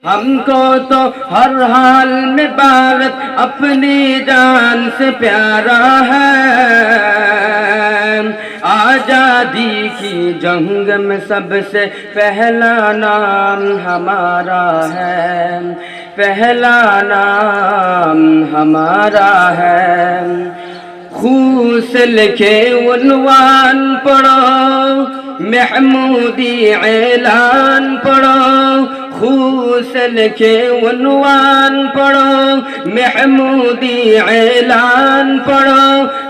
ہم کو تو ہر حال میں بھارت اپنی جان سے پیارا ہے، آزادی کی جنگ میں سب سے پہلا نام ہمارا ہے، پہلا نام ہمارا ہے۔ خون سے لکھے عنوان پڑھو، محمودی اعلان پڑھو، خون سے لکھے عنوان پڑھو، محمودی اعلان پڑھو،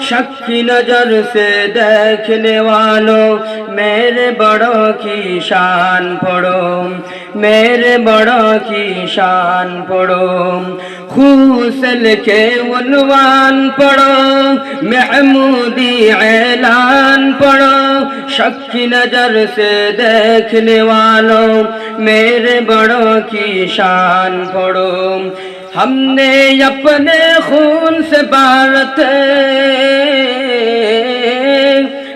شک کی نظر سے دیکھنے والوں میرے بڑوں کی شان پڑھو، میرے بڑوں کی شان پڑھو۔ خون سے لکھے عنوان پڑھو، محمودی اعلان پڑھو، شک کی نظر سے دیکھنے والوں میرے بڑوں کی شان پڑھو۔ ہم نے اپنے خون سے بھارت،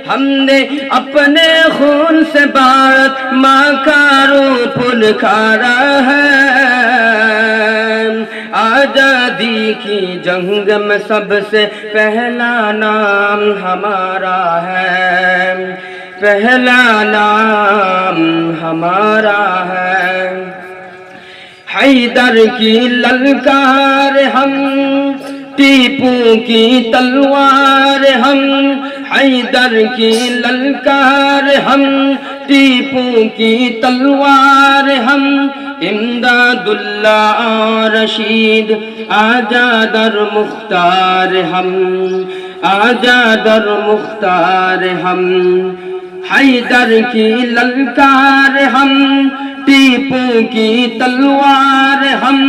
ہم نے اپنے خون سے بھارت ماں کا روپ نکھارا ہے، آزادی کی جنگ میں سب سے پہلا نام ہمارا ہے، پہلا نام ہمارا ہے۔ حیدر کی للکار ہم، ٹیپو کی تلوار ہم، حیدر کی للکار ہم، ٹیپو کی تلوار ہم، امداد اللہ اور رشید آزاد اور مختار ہم، آزاد اور مختار ہم۔ حیدر کی للکار ہم، ٹیپو کی تلوار ہم،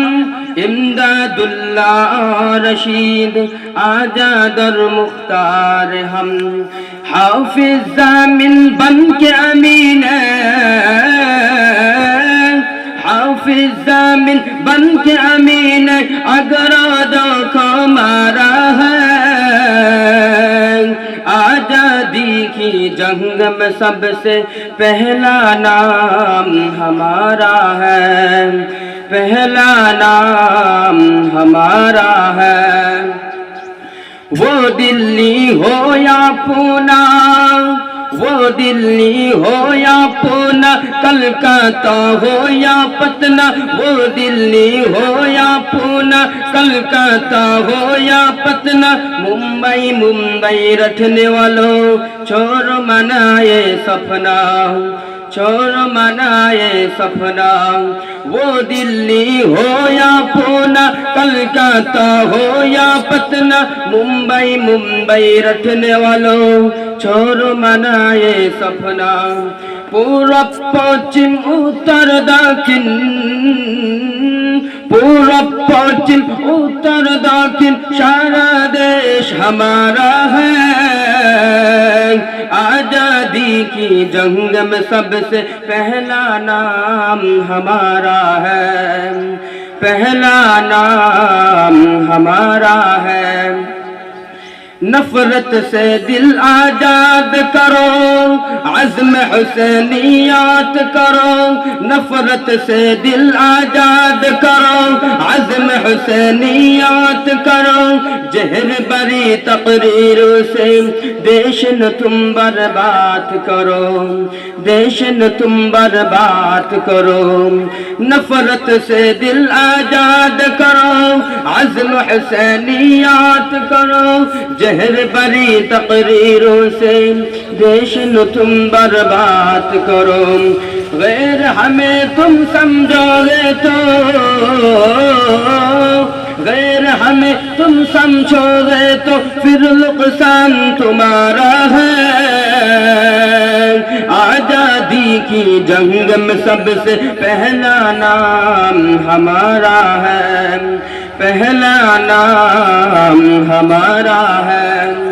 امداد اللہ اور رشید آزاد اور مختار ہم۔ حافظ ضامن بن کے امین، حافظ ضامن بن کے امین اگرادوں کو مارا ہے، آزادی کی جنگ میں سب سے پہلا نام ہمارا ہے، پہلا نام ہمارا ہے۔ وہ دلی ہو یا پونا، وہ دلی ہو یا پونا، کلکتہ ہو یا پٹنہ، وہ دلی ہو یا پونا، کلکتہ ہو یا پٹنہ، ممبئی ممبئی رکھنے والوں چھوڑ منائے سپنا، چھوڑ منائے سپنا۔ وہ دلی ہو یا پونا، کلکتہ ہو یا پٹنہ، ممبئی ممبئی رکھنے والوں چھوڑ منائے سپنا۔ پورب پچھم اتر دکن، پورب پچھم اتر دکن سارا دیش ہمارا ہے، آزادی کی جنگ میں سب سے پہلا نام ہمارا ہے، پہلا نام ہمارا ہے۔ نفرت سے دل آزاد کرو، عزم حسینیات کرو، نفرت سے دل آزاد کرو، عزم حسینیات کرو، زہر بری تقریروں سے دیش نہ تم برباد کرو، دیش نہ تم برباد کرو۔ نفرت سے دل آزاد کرو، عزم حسینیات کرو، زہر بری تقریروں سے دیش نہ تم برباد کرو۔ غیر ہمیں تم سمجھو گے تو، غیر ہمیں تم سمجھو گے تو پھر نقصان تمہارا ہے، آزادی کی جنگ میں سب سے پہلا نام ہمارا ہے، پہلا نام ہمارا ہے۔